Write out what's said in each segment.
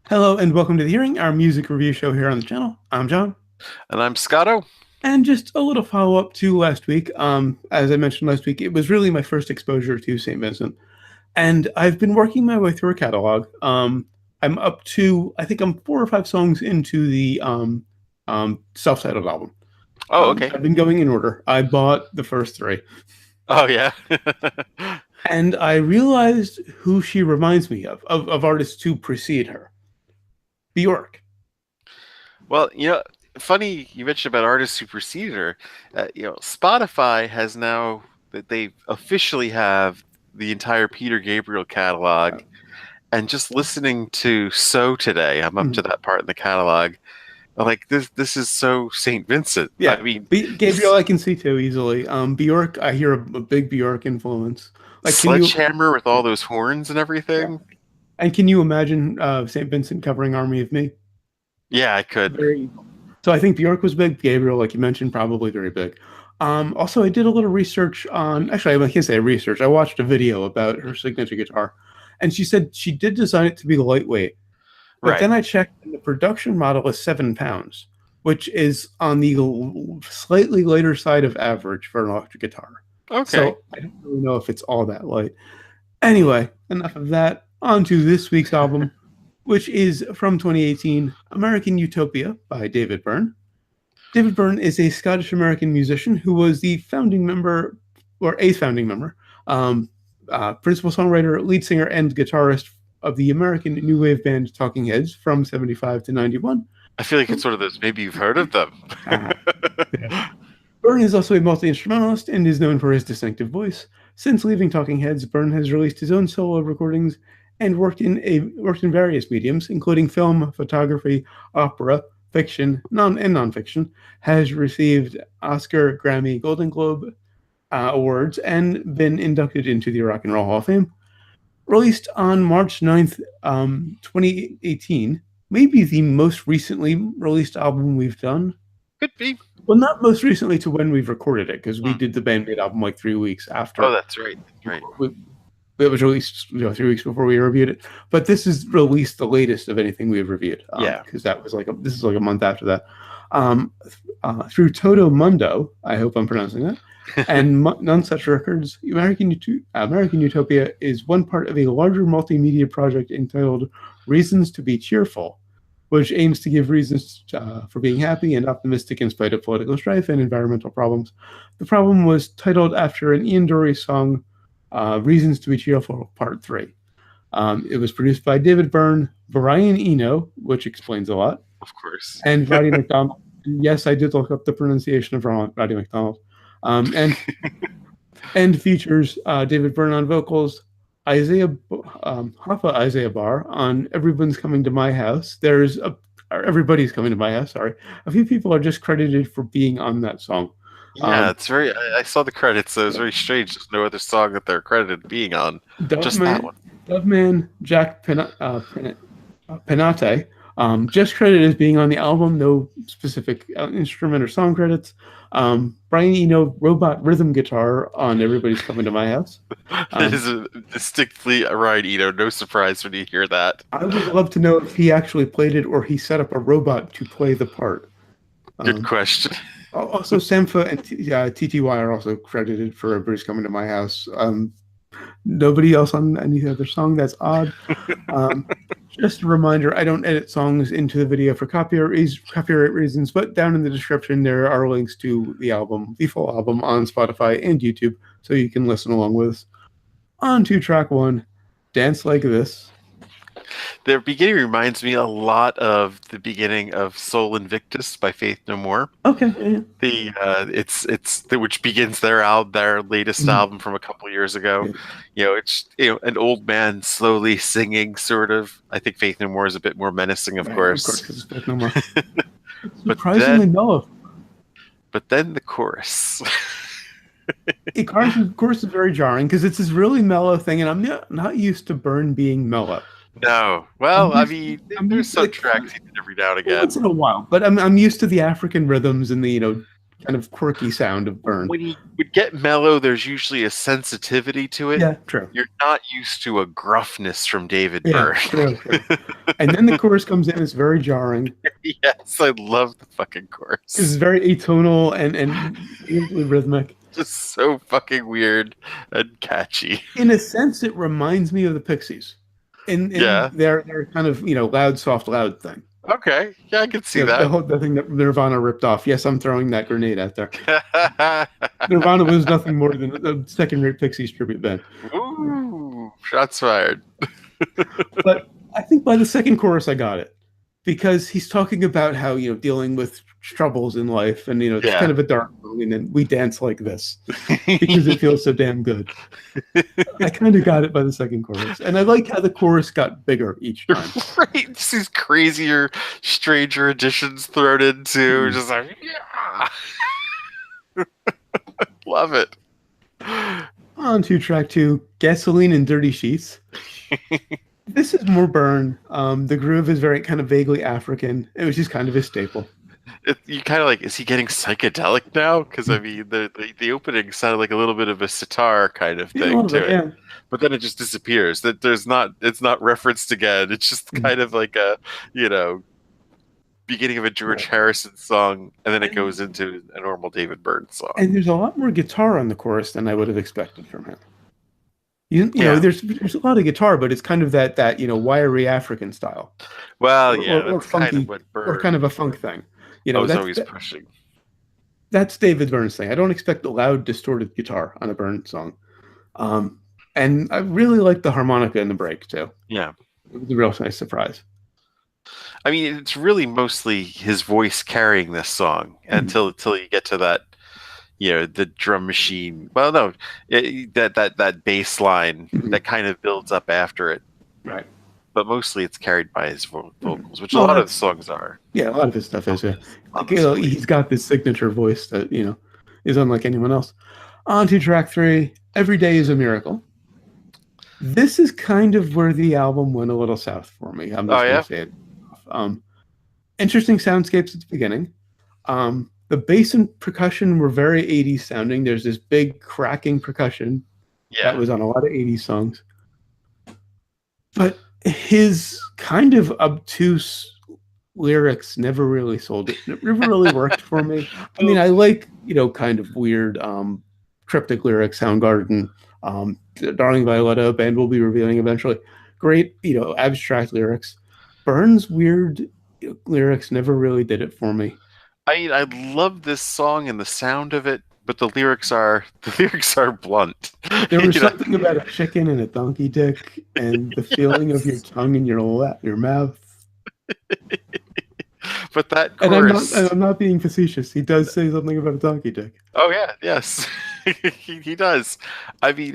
Hello and welcome to the hearing, our music review show here on the channel. I'm John. And I'm Scotto. And just a little follow up to last week. As I mentioned last week, it was really my first exposure to St. Vincent. And I've been working my way through a catalog. I'm up to, I think I'm 4 or 5 songs into the self titled album. Oh, okay. I've been going in order. I bought the first 3. Oh, yeah. And I realized who she reminds me of artists who precede her. Bjork. Well, funny you mentioned about artists who preceded her. Spotify has now that they officially have the entire Peter Gabriel catalog. And just listening to So today, I'm up to that part in the catalog. Like this is so St. Vincent. Yeah, I mean, Gabriel I can see too easily. Bjork, I hear a big Bjork influence. Like Sledgehammer with all those horns and everything. Yeah. And can you imagine St. Vincent covering Army of Me? Yeah, I could. So I think Bjork was big. Gabriel, like you mentioned, probably very big. Also, I did a little research on. Actually, I can't say research. I watched a video about her signature guitar, and she said she did design it to be lightweight. But then I checked, and the production model is 7 pounds, which is on the slightly lighter side of average for an electric guitar. Okay. So I don't really know if it's all that light. Anyway, enough of that. On to this week's album, which is from 2018, American Utopia by David Byrne. David Byrne is a Scottish-American musician who was the founding member, or a founding member, principal songwriter, lead singer, and guitarist of the American new wave band Talking Heads from 75 to 91. I feel like it's one of those, maybe you've heard of them. Yeah. Byrne is also a multi-instrumentalist and is known for his distinctive voice. Since leaving Talking Heads, Byrne has released his own solo recordings and worked in various mediums, including film, photography, opera, fiction, nonfiction, has received Oscar, Grammy, Golden Globe awards, and been inducted into the Rock and Roll Hall of Fame. Released on March 9th, 2018, maybe the most recently released album we've done. Could be. Well, not most recently to when we've recorded it, because we did the Band-Aid album like 3 weeks after. Oh, that's right. Right. It was released 3 weeks before we reviewed it. But this is released the latest of anything we've reviewed. Yeah. Because that was this is like a month after that. Through Toto Mundo, I hope I'm pronouncing that, and None Such Records, American Utopia is one part of a larger multimedia project entitled Reasons to Be Cheerful, which aims to give reasons for being happy and optimistic in spite of political strife and environmental problems. The problem was titled after an Ian Dury song, Reasons to Be Cheerful, Part 3. It was produced by David Byrne, Brian Eno, which explains a lot. Of course. And Roddy McDonald. Yes, I did look up the pronunciation of Roddy McDonald. And features David Byrne on vocals, Hoffa Isaiah Barr on Everyone's Coming to My House. Everybody's Coming to My House, sorry. A few people are just credited for being on that song. Yeah, it's very. I saw the credits, so it was very strange. There's no other song that they're credited being on. Just that one. Doveman, Jack Penate, just credited as being on the album, no specific instrument or song credits. Brian Eno, robot rhythm guitar on Everybody's Coming to My House. That is distinctly a Ryan Eno. No surprise when you hear that. I would love to know if he actually played it or he set up a robot to play the part. Good question. Also, Sampha and TTY are also credited for Everybody's Coming to My House. Nobody else on any other song. That's odd. Just a reminder, I don't edit songs into the video for copyright reasons, but down in the description there are links to the album, the full album, on Spotify and YouTube, so you can listen along with us. On to track 1, Dance Like This. The beginning reminds me a lot of the beginning of Soul Invictus by Faith No More. Okay. Yeah. Which begins their latest album from a couple years ago. Yeah. It's an old man slowly singing, sort of. I think Faith No More is a bit more menacing, of course. Of course, it's Faith No More. Surprisingly mellow. But then the chorus. The chorus is very jarring because it's this really mellow thing, and I'm not used to Byrne being mellow. No, well, there's some tracks he did every now and again. Once in a while, but I'm used to the African rhythms and the kind of quirky sound of Byrne. When he would get mellow, there's usually a sensitivity to it. Yeah, true. You're not used to a gruffness from David Yeah, Byrne. true. And then the chorus comes in, it's very jarring. Yes, I love the fucking It's chorus. very atonal and weirdly rhythmic. Just so fucking weird and catchy. In a sense, it reminds me of the Pixies. In Yeah. their kind of, loud, soft, loud thing. Okay. Yeah, I can see that. The thing that Nirvana ripped off. Yes, I'm throwing that grenade out there. Nirvana was nothing more than a second-rate Pixies tribute band. Ooh, shots fired. But I think by the second chorus, I got it because he's talking about how dealing with troubles in life, and it's kind Yeah. of a dark song, and then we dance like this because it feels so damn good. I kind of got it by the second chorus, and I like how the chorus got bigger each time. Right, just these crazier, stranger additions thrown into, just like yeah, love it. On to track 2, Gasoline and Dirty Sheets. This is more Byrne. The groove is very kind of vaguely African, which is kind of his staple. You kind of like, is he getting psychedelic now? Because I mean, the opening sounded like a little bit of a sitar kind of thing to it, yeah. But then it just disappears. That it's not referenced again. It's just kind of like a beginning of a George Harrison song, and then it goes into a normal David Byrne song. And there's a lot more guitar on the chorus than I would have expected from him. You know, there's a lot of guitar, but it's kind of that wiry African style. Well, yeah, or that's funky, kind of what Byrne, or kind of a funk thing. I was always pushing. That's David Byrne's thing. I don't expect a loud, distorted guitar on a Byrne song. And I really like the harmonica in the break too. Yeah, it was a real nice surprise. I mean, it's really mostly his voice carrying this song until you get to that, the drum machine. Well, no, that bass line that kind of builds up after it. Right. But mostly it's carried by his vocals, which a lot of the songs are. Yeah, a lot of his stuff is. Yeah. He's got this signature voice that is unlike anyone else. On to track 3, Every Day is a Miracle. This is kind of where the album went a little south for me. I'm just going to say it. Interesting soundscapes at the beginning. The bass and percussion were very 80s sounding. There's this big cracking percussion that was on a lot of 80s songs. But his kind of obtuse lyrics never really sold it. It never really worked for me. I mean, I like, kind of weird cryptic lyrics, Soundgarden, Darling Violetta, band we'll be revealing eventually. Great, abstract lyrics. Byrne's weird lyrics never really did it for me. I mean, I love this song and the sound of it, but the lyrics are blunt. There was something about a chicken and a donkey dick, and the feeling of your tongue in your mouth. But that chorus, and I'm not being facetious. He does say something about a donkey dick. Oh yeah, yes, he does. I mean,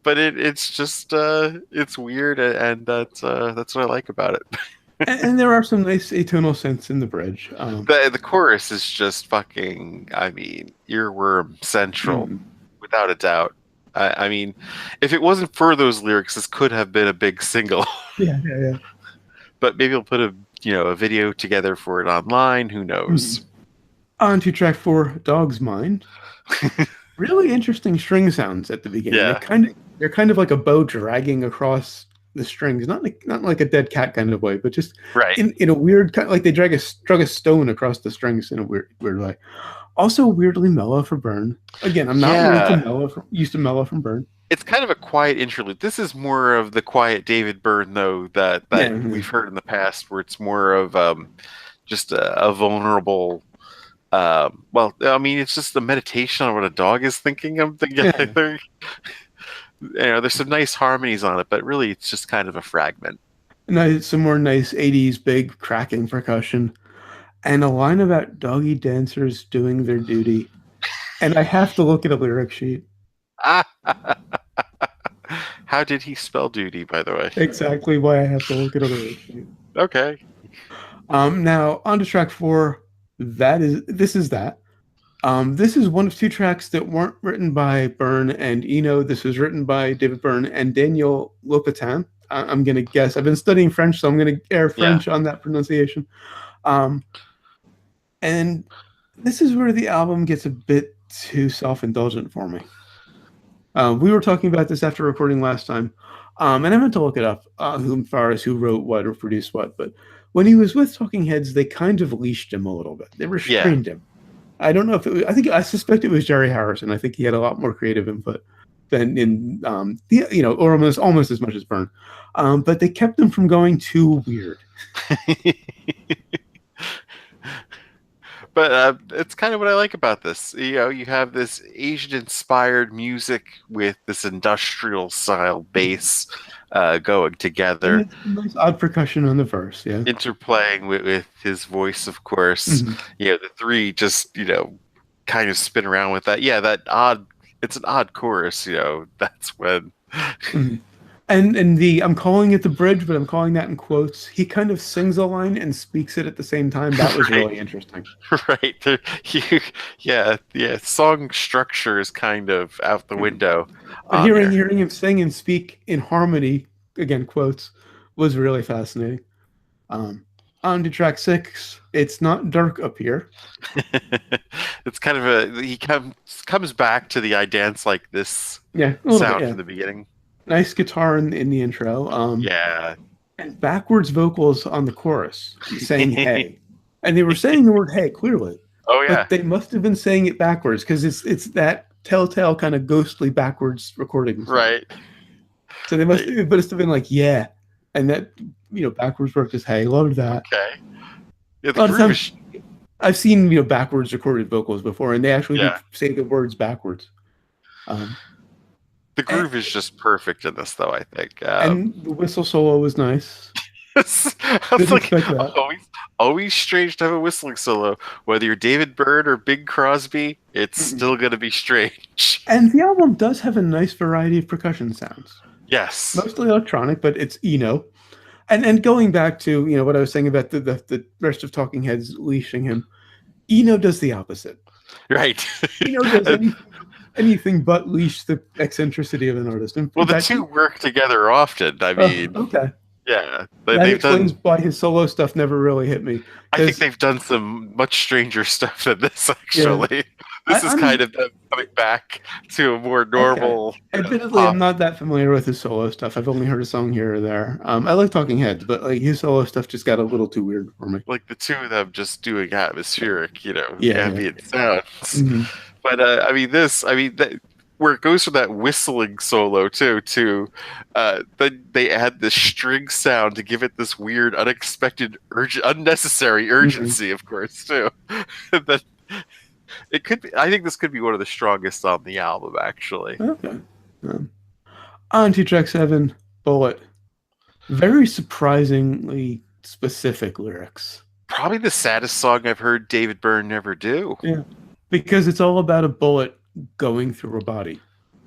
but it's just it's weird, and that's what I like about it. And there are some nice atonal synths in the bridge. The chorus is just fucking, I mean, earworm central, without a doubt. I mean, if it wasn't for those lyrics, this could have been a big single. Yeah. But maybe we'll put a video together for it online. Who knows? On to track 4, Dog's Mind. Really interesting string sounds at the beginning. Yeah. They're kind of like a bow dragging across the strings, not like a dead cat kind of way, but just in a weird kind of, like they drag a stone across the strings in a weird way. Also weirdly mellow for Byrne. Again, I'm not used to mellow from Byrne. It's kind of a quiet interlude. This is more of the quiet David Byrne, though, that we've heard in the past, where it's more of just a vulnerable. Well, I mean, it's just a meditation on what a dog is thinking of together. There's some nice harmonies on it, but really it's just kind of a fragment. Some more nice 80s big cracking percussion, and a line about doggy dancers doing their duty. And I have to look at a lyric sheet. How did he spell duty, by the way? Exactly why I have to look at a lyric sheet. Okay. Now on to track 4. This is that. This is one of 2 tracks that weren't written by Byrne and Eno. This was written by David Byrne and Daniel Lopatin. I'm going to guess. I've been studying French, so I'm going to air French on that pronunciation. And this is where the album gets a bit too self-indulgent for me. We were talking about this after recording last time, and I meant to look it up, who far as who wrote what or produced what. But when he was with Talking Heads, they kind of leashed him a little bit. They Yeah. restrained him. I don't know if it was. I suspect it was Jerry Harrison. I think he had a lot more creative input than in or almost as much as Byrne. But they kept him from going too weird. But it's kind of what I like about this. You know, you have this Asian-inspired music with this industrial-style bass going And together, it's nice odd percussion on the verse, yeah. interplaying with his voice, of course. Mm-hmm. You know, the three just, kind of spin around with that. Yeah, that odd. It's an odd chorus. That's when. Mm-hmm. And the I'm calling it the bridge, but I'm calling that in quotes. He kind of sings a line and speaks it at the same time. That was Right. really interesting. Right. Yeah. Song structure is kind of out the Mm-hmm. window But on there. hearing him sing and speak in harmony, again quotes, was really fascinating. Um, on to track 6. It's not dark up here. It's kind of he comes back to the I dance like this Yeah, a little bit. sound Yeah, from the beginning. nice guitar in the intro. Yeah. And backwards vocals on the chorus, saying "hey," and they were saying the word "hey" clearly, Oh yeah. but they must have been saying it backwards because it's that telltale kind of ghostly backwards recording sound. Right. So they must have been like "yeah," and that backwards work is "hey." A lot of that. Okay. Yeah, A the lot of groove times is. I've seen backwards recorded vocals before, and they actually do Yeah. say the words backwards. The And, groove is just perfect in this, though. I think. and the whistle solo was nice. I was Didn't like, expect that. always strange to have a whistling solo. Whether you're David Byrne or Bing Crosby, it's Mm-mm. still going to be strange. And the album does have a nice variety of percussion sounds. Yes. Mostly electronic, but it's and going back to what I was saying about the rest of Talking Heads leashing him, does the opposite. Right. Does anything but leash the eccentricity of an artist. In Well, the fact, two work together often. I mean, okay, yeah, that they've explains done. why his solo stuff never really hit me. I think they've done some much stranger stuff than this. Yeah, Actually, this is kind I'm of them coming back to a more okay. normal, Admittedly, I'm pop. not that familiar with his solo stuff. I've only heard a song here or there. I like Talking Heads, but like his solo stuff just got a little too weird for me. Like the two of them just doing atmospheric, Yeah. ambient sounds. Hmm. But where it goes from that whistling solo then they add this string sound to give it this weird, unexpected, unnecessary Hmm. urgency, of course, too. that it could be. I think this could be one of the strongest on the album, actually. Okay. Um, on to track 7, Bullet. Very surprisingly specific lyrics. Probably the saddest song I've heard David Byrne ever do. Yeah. Because it's all about a bullet going through a body.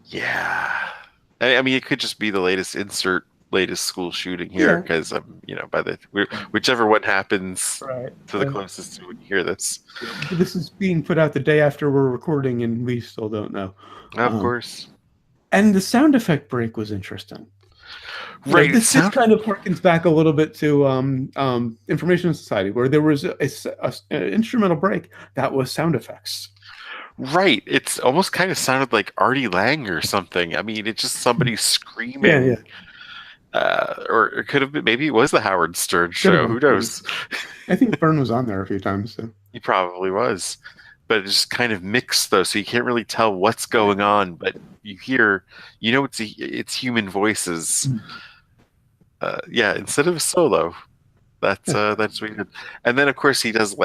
Yeah. I mean, it could just be the latest school shooting here, because whichever one happens Right. to the closest to when you hear this. This is being put out the day after we're recording, and we still don't know. Of course. And the sound effect break was interesting. Right. This kind of harkens back a little bit to Information Society, where there was an instrumental break that was sound effects. Right. It's almost kind of sounded like Artie Lang or something. I mean, it's just somebody screaming. Yeah. Or it could have been, maybe it was the Howard Stern show. Who knows? I think Byrne was on there a few times. So. He probably was. But it's just kind of mixed, though, so you can't really tell what's going on. But you hear, it's human voices. Instead of a solo. That's what he did. And then, of course, he does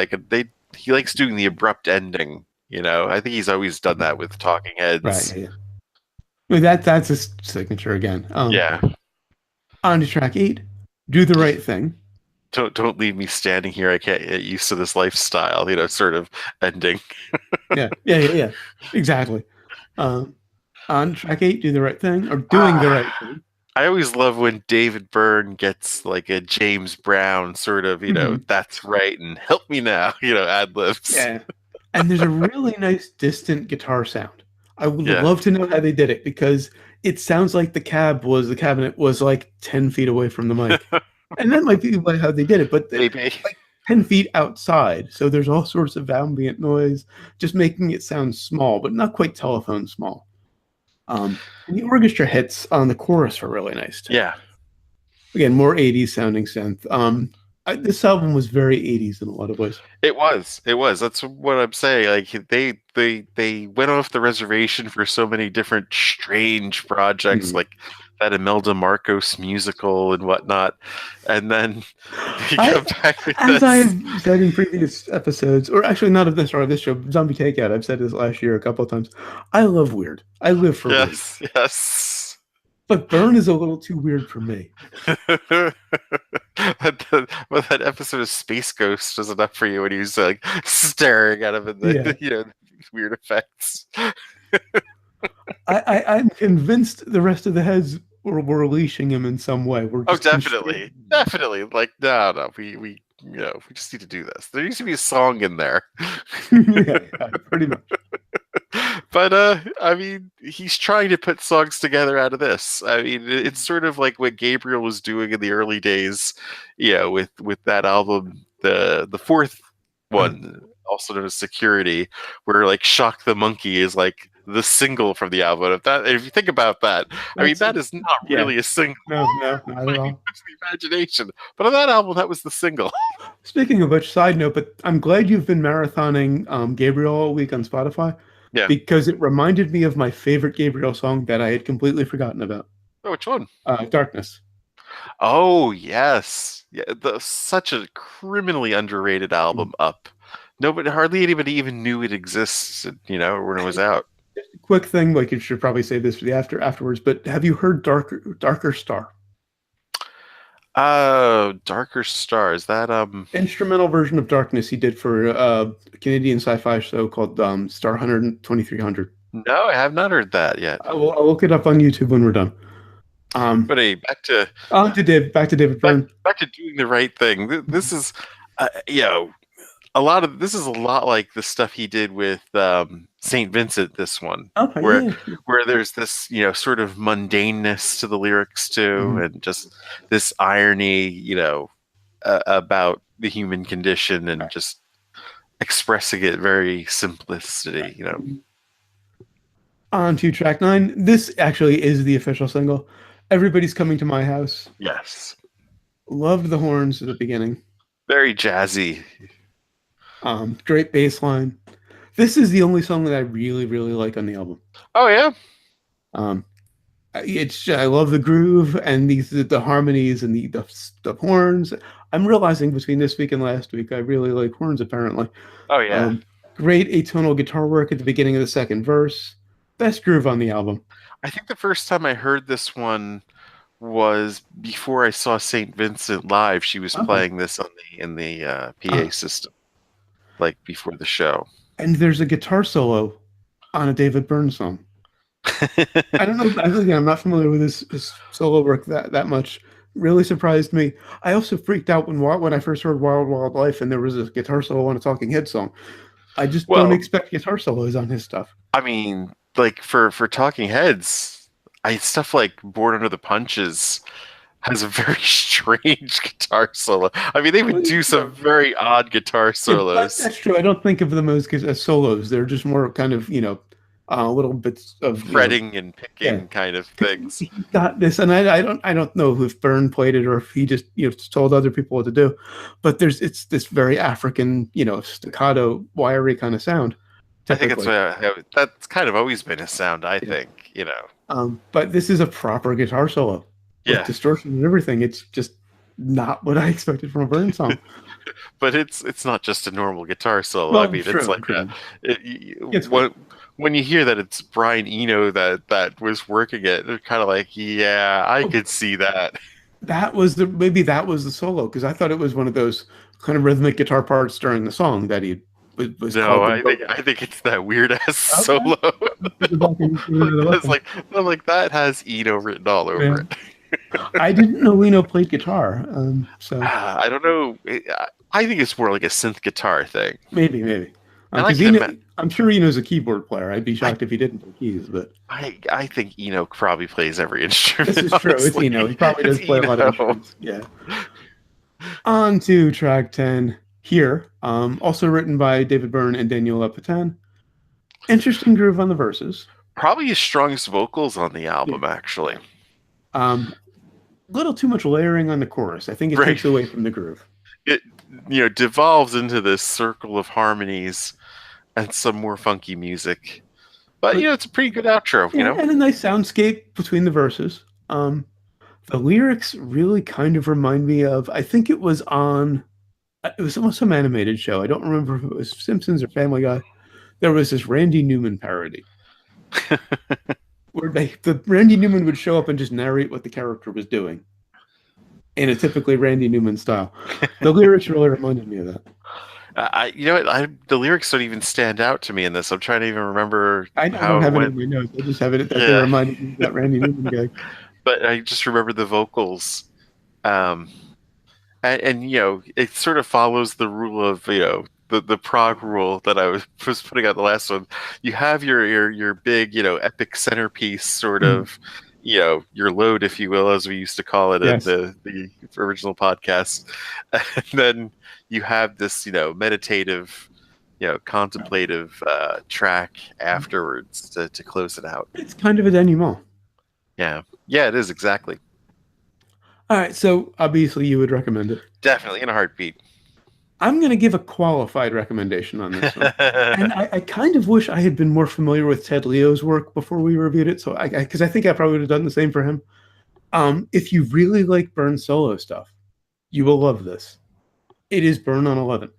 he likes doing the abrupt ending. I think he's always done that with Talking Heads. Right. Yeah. I mean, that's his signature again. Yeah. On to track 8, Do the Right Thing. Don't leave me standing here. I can't get used to this lifestyle. Sort of ending. Yeah. Exactly. On track 8, Do the Right Thing, or Doing the Right Thing. I always love when David Byrne gets like a James Brown sort of, that's right, and help me now, ad libs. Yeah. And there's a really nice distant guitar sound. I would love to know how they did it, because it sounds like the cabinet was like 10 feet away from the mic. And that might be how they did it, but maybe 10 feet outside. So there's all sorts of ambient noise, just making it sound small, but not quite telephone small. And the orchestra hits on the chorus are really nice too. Yeah, Again, more 80s sounding synth. This album was very 80s in a lot of ways. it was. It was. That's what I'm saying. Like they went off the reservation for so many different strange projects, Mhm. like that Imelda Marcos musical and whatnot, and then they I, come back with as I this. have said in previous episodes, or actually not of this or this show, Zombie Takeout, I've said this last year a couple of times. I love weird. I live for weird. Yes, yes. But Byrne is a little too weird for me. But that episode of Space Ghost was enough for you when he was like staring at him in Yeah. the weird effects. I'm convinced the rest of the heads were leashing him in some way. We're Oh, just definitely, definitely. Like, no, we we just need to do this. There needs to be a song in there. yeah, pretty much. But I mean, he's trying to put songs together out of this. I mean, it's sort of like what Gabriel was doing in the early days, with that album, the fourth one, also known as Security, where like Shock the Monkey is like the single from the album. If you think about that, I mean, that is not yeah. really a single. No, not at all. It's the imagination. But on that album, that was the single. Speaking of which, side note, but I'm glad you've been marathoning Gabriel all week on Spotify Yeah. because it reminded me of my favorite Gabriel song that I had completely forgotten about. Oh, which one? Darkness. Oh, yes. Yeah, such a criminally underrated album, Up. Nobody, hardly anybody even knew it existed, when it was out. Quick thing, like you should probably say this for the afterwards, but have you heard Darker Star? Darker Star, is that Instrumental version of Darkness he did for a Canadian sci-fi show called Star 2300. No, I have not heard that yet. I'll look it up on YouTube when we're done. But hey, back to David Byrne. back to doing the right thing. This is this is a lot like the stuff he did with Saint Vincent, this one. Okay, where there's this, sort of mundaneness to the lyrics too, and just this irony, about the human condition and just expressing it very simplicity, On to track 9. This actually is the official single. Everybody's Coming to My House. Yes. Loved the horns at the beginning. Very jazzy. Great bass line. This is the only song that I really, really like on the album. Oh yeah. I love the groove and the harmonies and the horns. I'm realizing between this week and last week, I really like horns apparently. Oh yeah. Great atonal guitar work at the beginning of the second verse. Best groove on the album. I think the first time I heard this one was before I saw Saint Vincent live. She was playing this in the PA system, like before the show. And there's a guitar solo on a David Byrne song. I don't know. I'm not familiar with his solo work that much. Really surprised me. I also freaked out when I first heard Wild Wild Life and there was a guitar solo on a Talking Head song. I just don't expect guitar solos on his stuff. I mean, like for Talking Heads, stuff like Born Under the Punches has a very strange guitar solo. I mean, they would do some very odd guitar solos. Yeah, that's true. I don't think of them as solos. They're just more kind of, little bits of fretting and picking kind of things. He got this, and I don't know if Byrne played it or if he just told other people what to do. But it's this very African, staccato, wiry kind of sound. Typically. I think that's kind of always been his sound. I think. But this is a proper guitar solo. With distortion and everything. It's just not what I expected from a Byrne song. But it's not just a normal guitar solo. Well, I mean, true, it's like true. When you hear that it's Brian Eno that was working it, they're kind of like, yeah, I could see that. Maybe that was the solo, because I thought it was one of those kind of rhythmic guitar parts during the song that he was. No, I think it's that weird ass solo. I'm like that has Eno written all over it. I didn't know Eno played guitar, so I don't know. I think it's more like a synth guitar thing. Maybe. I'm sure Eno's a keyboard player. I'd be shocked if he didn't play keys, but I think Eno probably plays every instrument. This is true. It's Eno. He probably does play a lot of instruments. Yeah. On to track 10. here. Also written by David Byrne and Daniel Lepitan. Interesting groove on the verses. Probably his strongest vocals on the Yeah. album, actually. Little too much layering on the chorus. I think it Right. takes away from the groove. It devolves into this circle of harmonies and some more funky music. But it's a pretty good outro, Yeah, and a nice soundscape between the verses. The lyrics really kind of remind me of, I think it was almost some animated show. I don't remember if it was Simpsons or Family Guy. There was this Randy Newman parody where the Randy Newman would show up and just narrate what the character was doing in a typically Randy Newman style. The lyrics really reminded me of that. The lyrics don't even stand out to me in this. I'm trying to even remember I don't have it in my notes. I just have it that they reminded me of that Randy Newman guy. But I just remember the vocals. And it sort of follows the rule of, the prog rule that I was putting out the last one. You have your big, epic centerpiece sort of, your load, if you will, as we used to call it in the original podcast. And then you have this, meditative, contemplative track afterwards to close it out. It's kind of a denouement. Yeah. Yeah, it is, exactly. All right, so obviously you would recommend it. Definitely, in a heartbeat. I'm going to give a qualified recommendation on this one. And I kind of wish I had been more familiar with Ted Leo's work before we reviewed it, because I think I probably would have done the same for him. If you really like Byrne solo stuff, you will love this. It is Byrne on 11.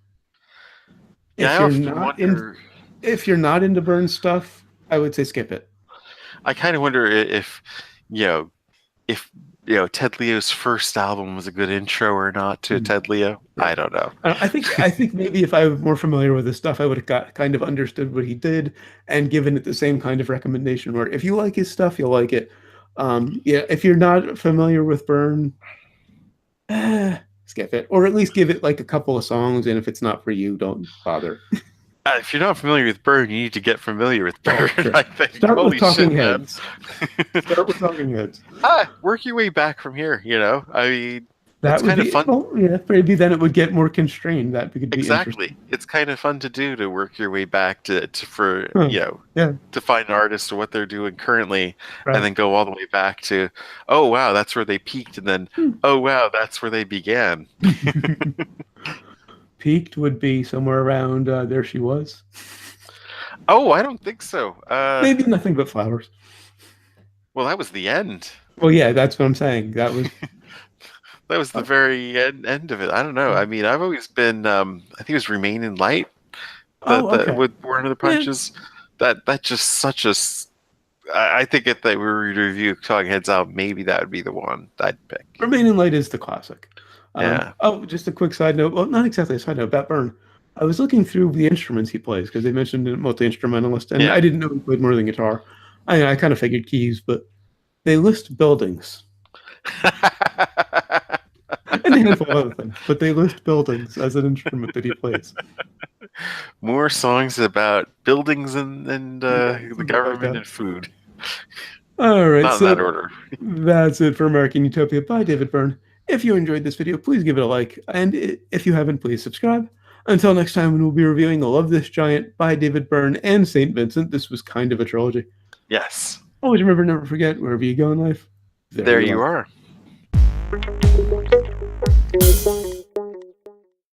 If you're not into Byrne stuff, I would say skip it. I kind of wonder if Ted Leo's first album was a good intro or not to Ted Leo. Yeah. I don't know. I think maybe if I was more familiar with his stuff, I would have kind of understood what he did and given it the same kind of recommendation. Where if you like his stuff, you'll like it. If you're not familiar with Byrne, skip it, or at least give it like a couple of songs. And if it's not for you, don't bother. If you're not familiar with Byrne, you need to get familiar with Byrne. Sure. I think. Start with Talking Heads. Start with Talking Heads. Work your way back from here. I mean, that's kind of fun. Well, yeah, maybe then it would get more constrained. That could be exactly. It's kind of fun to do, to work your way back to find an artist or what they're doing currently, and then go all the way back to, oh wow, that's where they peaked, and then oh wow, that's where they began. Peaked would be somewhere around There She Was. Oh, I don't think so. Maybe Nothing But Flowers. Well, that was the end. Well, yeah, that's what I'm saying. That was the very end of it. I don't know. I mean, I've always been. I think it was Remain in Light. With one of the punches. Yeah. That just such a. I think if they were to review Talking Heads out, maybe that would be the one I'd pick. Remain in Light is the classic. Yeah. Just a quick side note. Well, not exactly a side note about Byrne. I was looking through the instruments he plays because they mentioned a multi-instrumentalist, and I didn't know he played more than guitar. I kind of figured keys, but they list buildings. And a handful of other things, but they list buildings as an instrument that he plays. More songs about buildings and the government and food. All right, not in that order. That's it for American Utopia by David Byrne. If you enjoyed this video, please give it a like, and if you haven't, please subscribe. Until next time, when we'll be reviewing Love This Giant by David Byrne and St. Vincent. This was kind of a trilogy. Yes. Always remember, never forget, wherever you go in life, there you are.